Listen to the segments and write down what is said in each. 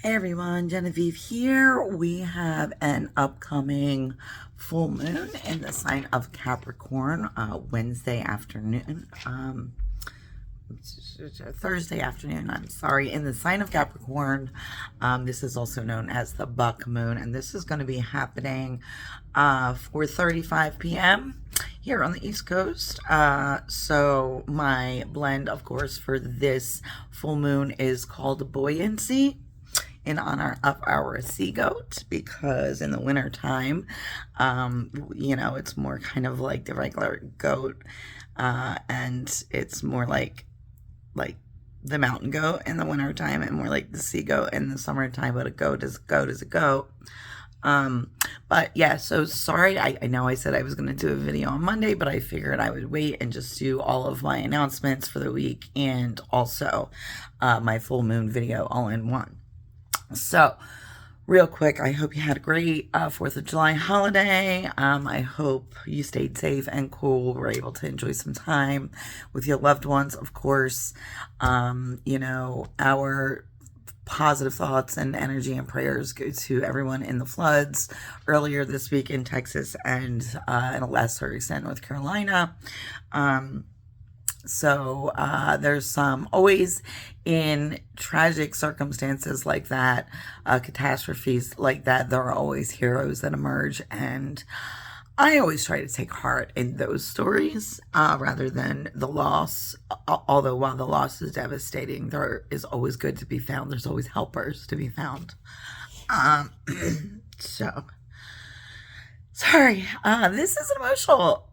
Hey everyone, Genevieve here. We have an upcoming full moon in the sign of Capricorn Wednesday afternoon. Thursday afternoon, I'm sorry, in the sign of Capricorn. This is also known as the buck moon, and this is going to be happening 4:35 p.m. here on the East Coast. So my blend, of course, for this full moon is called Buoyancy, in honor of our sea goat, because in the winter time, it's more kind of like the regular goat, and it's more like the mountain goat in the winter time, and more like the sea goat in the summertime. But a goat is a goat. But yeah, so sorry. I know I said I was going to do a video on Monday, but I figured I would wait and just do all of my announcements for the week and also my full moon video all in one. So, real quick, I hope you had a great 4th of July holiday. I hope you stayed safe and cool, were able to enjoy some time with your loved ones, of course. Our positive thoughts and energy and prayers go to everyone in the floods earlier this week in Texas and in a lesser extent, North Carolina. So there's some, always in tragic circumstances like that, catastrophes like that, there are always heroes that emerge. And I always try to take heart in those stories rather than the loss. Although while the loss is devastating, there is always good to be found. There's always helpers to be found. So... Sorry, this is an emotional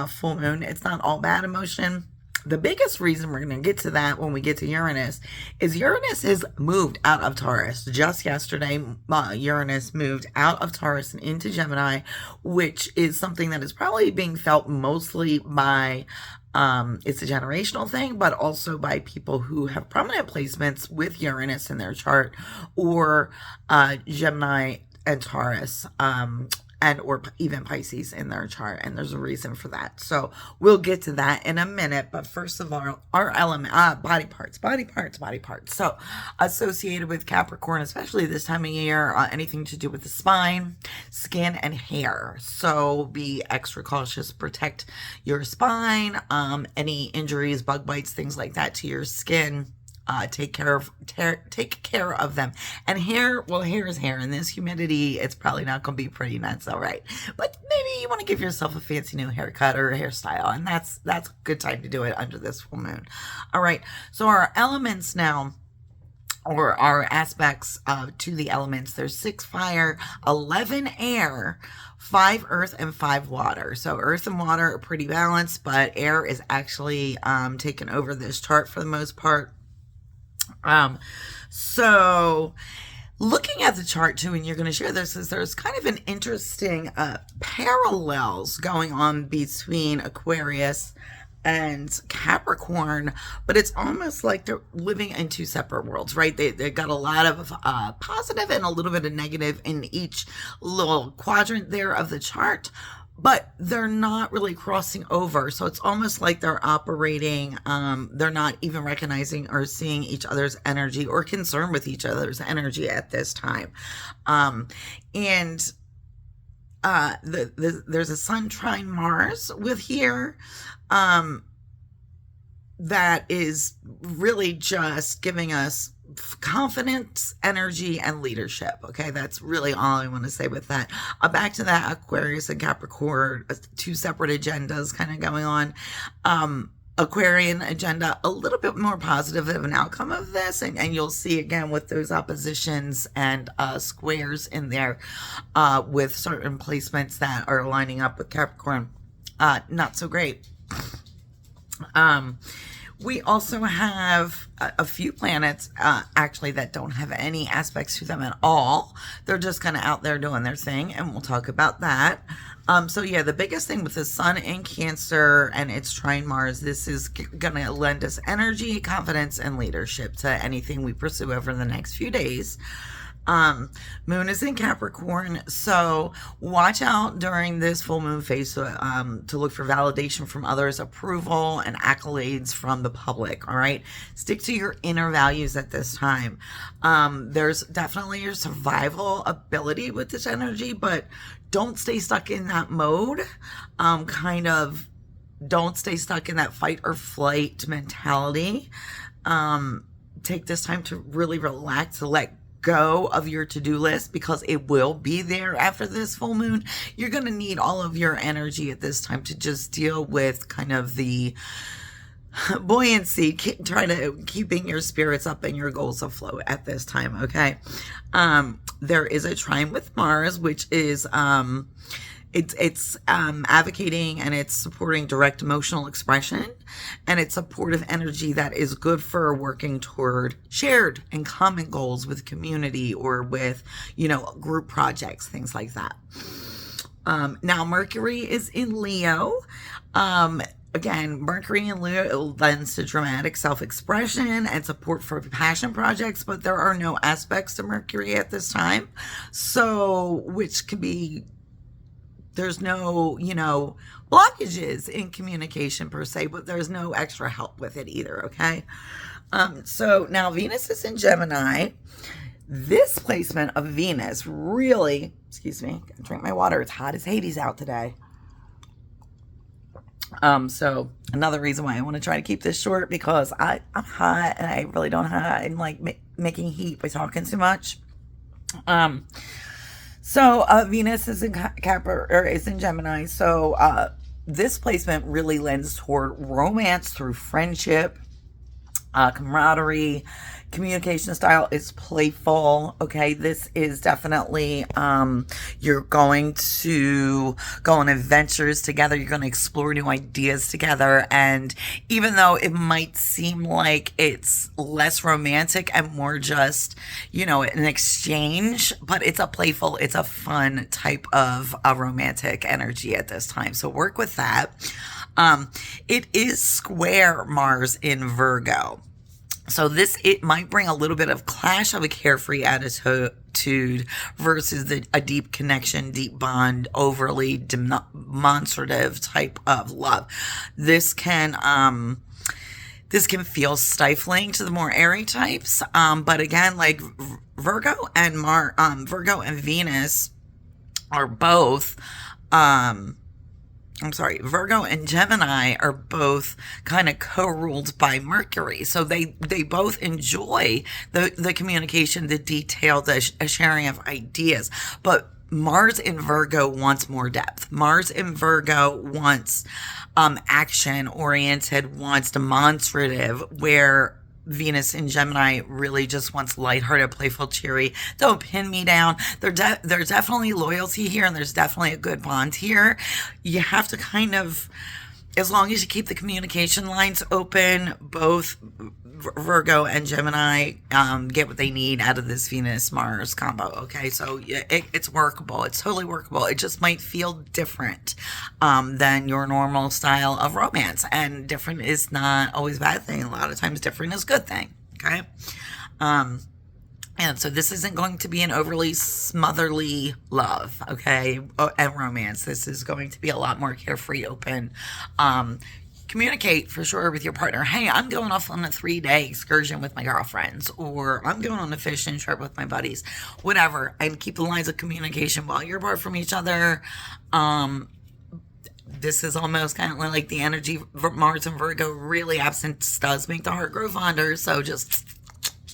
full moon. It's not all bad emotion. The biggest reason we're going to get to that when we get to Uranus is Uranus is moved out of Taurus. Just yesterday, Uranus moved out of Taurus and into Gemini, which is something that is probably being felt mostly by, it's a generational thing, but also by people who have prominent placements with Uranus in their chart, or Gemini and Taurus, and or even Pisces in their chart, and there's a reason for that. So we'll get to that in a minute. But first of all, our element, body parts. So associated with Capricorn, especially this time of year, anything to do with the spine, skin, and hair. So be extra cautious. Protect your spine. Any injuries, bug bites, things like that to your skin. Take care of them. And hair, well, hair is hair. In this humidity, it's probably not going to be pretty. That's all right. But maybe you want to give yourself a fancy new haircut or hairstyle, and that's a good time to do it under this full moon. All right. So our elements now, or our aspects to the elements, there's 6 fire, 11 air, 5 earth, and 5 water. So earth and water are pretty balanced, but air is actually taken over this chart for the most part. So looking at the chart too, and you're going to share this, is there's kind of an interesting parallels going on between Aquarius and Capricorn, but it's almost like they're living in 2 separate worlds, right? They got a lot of positive and a little bit of negative in each little quadrant there of the chart, but they're not really crossing over. So it's almost like they're operating, they're not even recognizing or seeing each other's energy or concerned with each other's energy at this time. There's a Sun trine Mars with here, that is really just giving us confidence, energy, and leadership. Okay, that's really all I want to say with that. Back to that Aquarius and Capricorn, 2 separate agendas kind of going on. Aquarian agenda, a little bit more positive of an outcome of this, and you'll see again with those oppositions and squares in there with certain placements that are lining up with Capricorn. Not so great. We also have a few planets, actually, that don't have any aspects to them at all. They're just kind of out there doing their thing, and we'll talk about that. So yeah, the biggest thing with the Sun in Cancer and its trine Mars, this is going to lend us energy, confidence, and leadership to anything we pursue over the next few days. Moon is in Capricorn, so watch out during this full moon phase to look for validation from others, approval, and accolades from the public. All right, stick to your inner values at this time. There's definitely your survival ability with this energy, but don't stay stuck in that mode. Kind of don't stay stuck in that fight or flight mentality. Take this time to really relax, to let go of your to-do list, because it will be there after this full moon. You're going to need all of your energy at this time to just deal with kind of the buoyancy, try to keeping your spirits up and your goals afloat at this time. Okay. There is a trine with Mars, which is it's advocating and it's supporting direct emotional expression, and it's supportive energy that is good for working toward shared and common goals with community or with, group projects, things like that. Now Mercury is in Leo. Again, Mercury in Leo lends to dramatic self-expression and support for passion projects, but there are no aspects to Mercury at this time. So, which could be, there's no, blockages in communication per se, but there's no extra help with it either, okay? So now Venus is in Gemini. This placement of Venus really, excuse me, gotta drink my water. It's hot as Hades out today. So another reason why I want to try to keep this short, because I'm hot and I really don't have, I'm like making heat by talking too much. So Venus is in is in Gemini. So this placement really lends toward romance through friendship, camaraderie. Communication style is playful. Okay, this is definitely you're going to go on adventures together. You're going to explore new ideas together, and even though it might seem like it's less romantic and more just an exchange, but it's a playful, it's a fun type of romantic energy at this time. So work with that. It is square Mars in Virgo. So it might bring a little bit of clash of a carefree attitude versus a deep connection, deep bond, overly demonstrative type of love. This can feel stifling to the more airy types. But again, like Virgo and Venus are both, Virgo and Gemini are both kind of co-ruled by Mercury. So they both enjoy the communication, the detail, the sharing of ideas. But Mars in Virgo wants more depth. Mars in Virgo wants action-oriented, wants demonstrative, where Venus in Gemini really just wants lighthearted, playful, cheery. Don't pin me down. There's definitely loyalty here, and there's definitely a good bond here. You have to kind of, as long as you keep the communication lines open, both Virgo and Gemini get what they need out of this Venus-Mars combo, okay? So it's workable. It's totally workable. It just might feel different than your normal style of romance. And different is not always a bad thing. A lot of times different is a good thing, okay? And so this isn't going to be an overly smotherly love, okay, and romance. This is going to be a lot more carefree, open. Communicate for sure with your partner. Hey, I'm going off on a 3-day excursion with my girlfriends, or I'm going on a fishing trip with my buddies, whatever. And keep the lines of communication while you're apart from each other. This is almost kind of like the energy Mars and Virgo. Really, absence does make the heart grow fonder. So just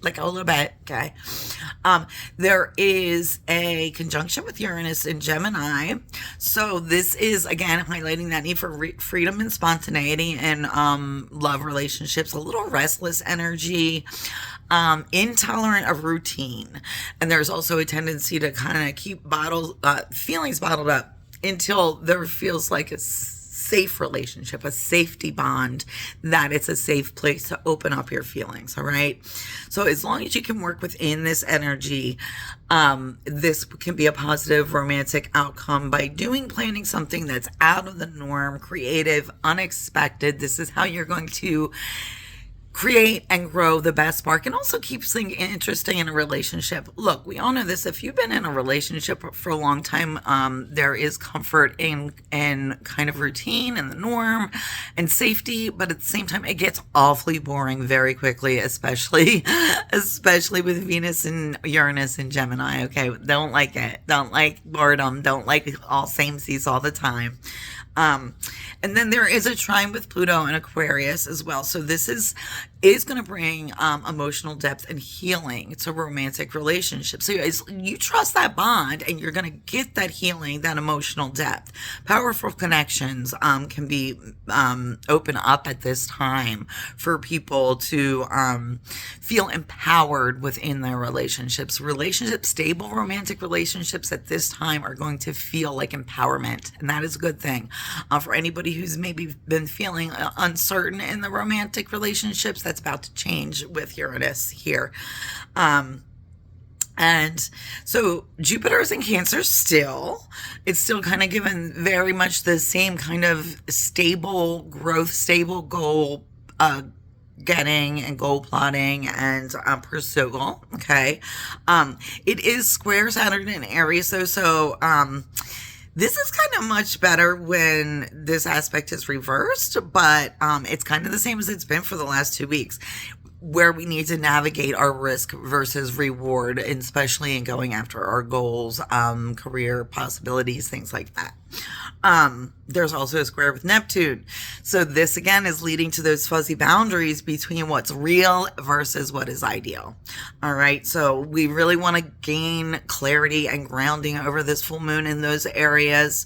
like a little bit, okay? There is a conjunction with Uranus in Gemini. So this is, again, highlighting that need for freedom and spontaneity in love relationships, a little restless energy, intolerant of routine. And there's also a tendency to kind of keep feelings bottled up until there feels like it's safe relationship, a safety bond, that it's a safe place to open up your feelings. All right. So as long as you can work within this energy, this can be a positive romantic outcome by planning something that's out of the norm, creative, unexpected. This is how you're going to create and grow the best spark and also keep things interesting in a relationship. Look, we all know this. If you've been in a relationship for a long time, there is comfort in kind of routine and the norm and safety, but at the same time, it gets awfully boring very quickly, especially with Venus and Uranus and Gemini. Okay, don't like it. Don't like boredom. Don't like all samesies all the time. And then there is a trine with Pluto and Aquarius as well. So this is going to bring emotional depth and healing to romantic relationships. So you trust that bond, and you're going to get that healing, that emotional depth. Powerful connections can be open up at this time for people to feel empowered within their relationships. Stable romantic relationships at this time are going to feel like empowerment, and that is a good thing. For anybody who's maybe been feeling uncertain in the romantic relationships, that's about to change with Uranus here. And so Jupiter is in Cancer still. It's still kind of given very much the same kind of stable growth, stable goal getting and goal plotting and pursuit. Okay. It is square Saturn in Aries though. So this is kind of much better when this aspect is reversed, but it's kind of the same as it's been for the last 2 weeks, where we need to navigate our risk versus reward, especially in going after our goals, career possibilities, things like that. There's also a square with Neptune. So this again is leading to those fuzzy boundaries between what's real versus what is ideal. All right. So we really want to gain clarity and grounding over this full moon in those areas,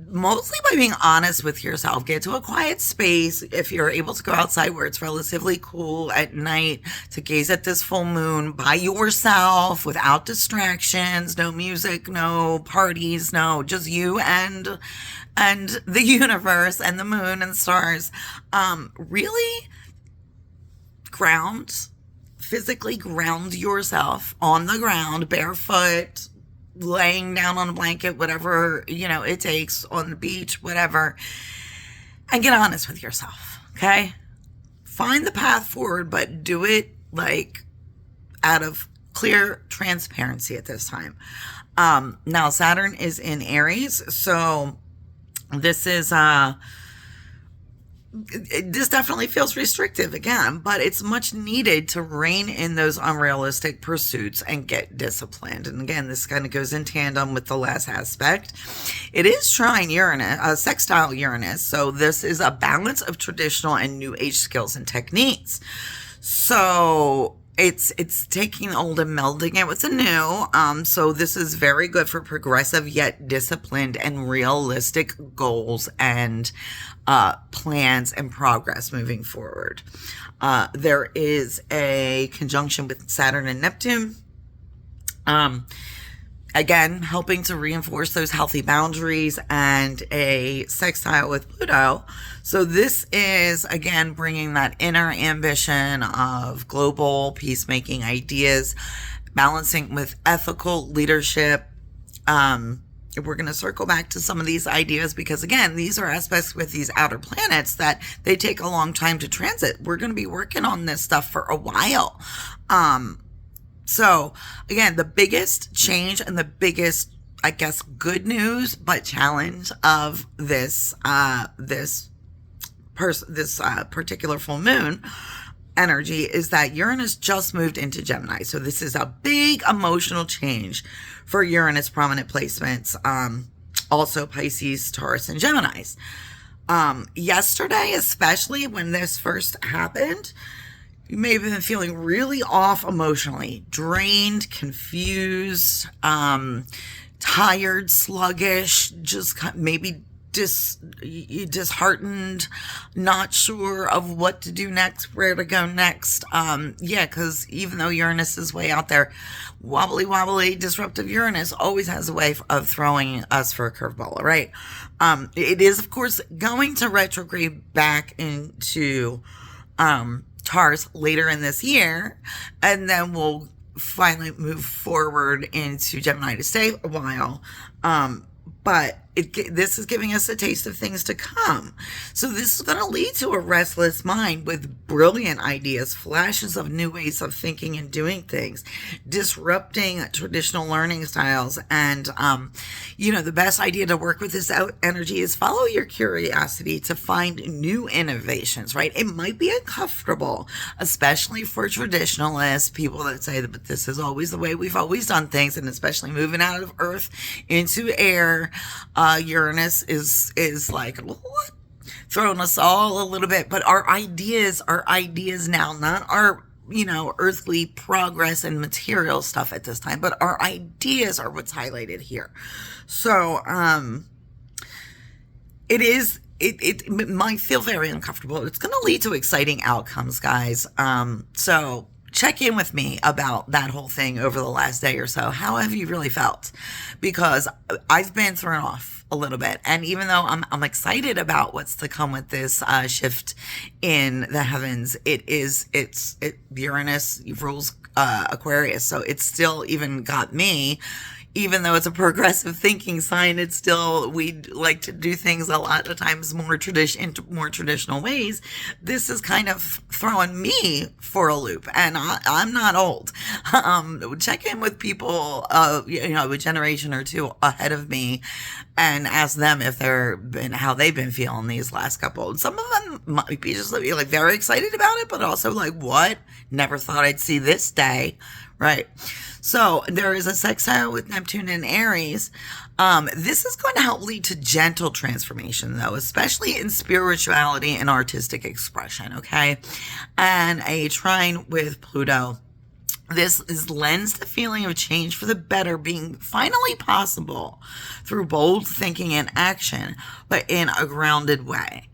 mostly by being honest with yourself. Get to a quiet space. If you're able to go outside where it's relatively cool at night to gaze at this full moon by yourself without distractions, no music, no parties, no, just you and the universe and the moon and stars. Really physically ground yourself on the ground, barefoot, laying down on a blanket, whatever, it takes, on the beach, whatever, and get honest with yourself. Okay. Find the path forward, but do it out of clear transparency at this time. Now Saturn is in Aries. So this is, this definitely feels restrictive again, but it's much needed to rein in those unrealistic pursuits and get disciplined. And again, this kind of goes in tandem with the last aspect. It is trine Uranus, sextile Uranus. So this is a balance of traditional and new age skills and techniques. So it's taking old and melding it with the new. So this is very good for progressive yet disciplined and realistic goals and plans and progress moving forward. There is a conjunction with Saturn and Neptune. Again, helping to reinforce those healthy boundaries, and a sextile with Pluto. So this is, again, bringing that inner ambition of global peacemaking ideas, balancing with ethical leadership. We're going to circle back to some of these ideas because, again, these are aspects with these outer planets that they take a long time to transit. We're going to be working on this stuff for a while. So again, the biggest change and the biggest, I guess, good news, but challenge of this particular full moon energy is that Uranus just moved into Gemini. So this is a big emotional change for Uranus prominent placements. Also Pisces, Taurus, and Geminis. Yesterday, especially when this first happened, you may have been feeling really off emotionally, drained, confused, tired, sluggish, just maybe disheartened, not sure of what to do next, where to go next. Because even though Uranus is way out there, wobbly, disruptive Uranus always has a way of throwing us for a curveball, right? It is, of course, going to retrograde back into Taurus later in this year, and then we'll finally move forward into Gemini to stay a while. But this is giving us a taste of things to come. So this is going to lead to a restless mind with brilliant ideas, flashes of new ways of thinking and doing things, disrupting traditional learning styles. And, the best idea to work with this energy is follow your curiosity to find new innovations, right? It might be uncomfortable, especially for traditionalists, people that say that, but this is always the way we've always done things, and especially moving out of earth into air. Uranus is like, what? Throwing us all a little bit, but our ideas now, not our, earthly progress and material stuff at this time, but our ideas are what's highlighted here. So, it might feel very uncomfortable. It's going to lead to exciting outcomes, guys. So check in with me about that whole thing over the last day or so. How have you really felt? Because I've been thrown off a little bit. And even though I'm excited about what's to come with this shift in the heavens, Uranus rules Aquarius. So it's still even got me. Even though it's a progressive thinking sign, it's still, we like to do things a lot of times more traditional ways. This is kind of throwing me for a loop, and I'm not old. Check in with people, a generation or two ahead of me, and ask them if how they've been feeling these last couple. Some of them might be just like very excited about it, but also like, what? Never thought I'd see this day. Right. So there is a sextile with Neptune and Aries. This is going to help lead to gentle transformation, though, especially in spirituality and artistic expression. Okay. And a trine with Pluto. This lends the feeling of change for the better being finally possible through bold thinking and action, but in a grounded way.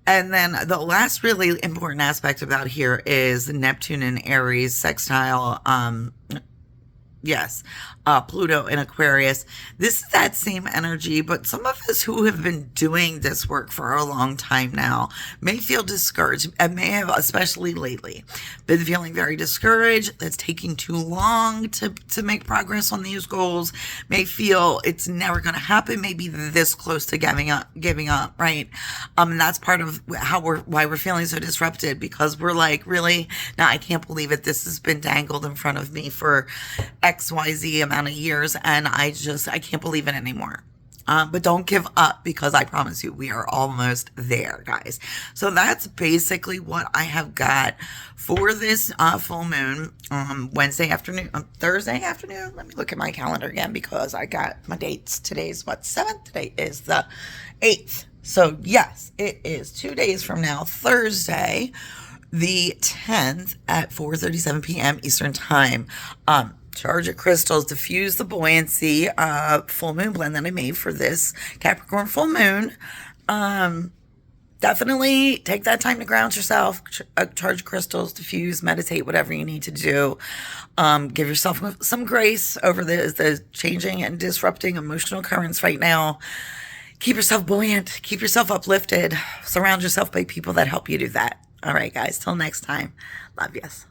And then the last really important aspect about here is the Neptune and Aries sextile. Pluto in Aquarius. This is that same energy, but some of us who have been doing this work for a long time now may feel discouraged, and may have, especially lately, been feeling very discouraged. It's taking too long to make progress on these goals. May feel it's never going to happen. Maybe this close to giving up, right? And that's part of why we're feeling so disrupted, because we're like, really? Now I can't believe it. This has been dangled in front of me for XYZ amount of years, and I can't believe it anymore. But don't give up, because I promise you, we are almost there, guys. So that's basically what I have got for this full moon Thursday afternoon. Let me look at my calendar again, because I got my dates. Today's 7th? Today is the 8th. So yes, it is 2 days from now, Thursday, the 10th at 4:37 p.m. Eastern Time. Charge of crystals, diffuse the buoyancy full moon blend that I made for this Capricorn full moon. Definitely take that time to ground yourself, charge crystals, diffuse, meditate, whatever you need to do. Give yourself some grace over the changing and disrupting emotional currents right now. Keep yourself buoyant, keep yourself uplifted, surround yourself by people that help you do that. All right, guys, till next time. Love yous.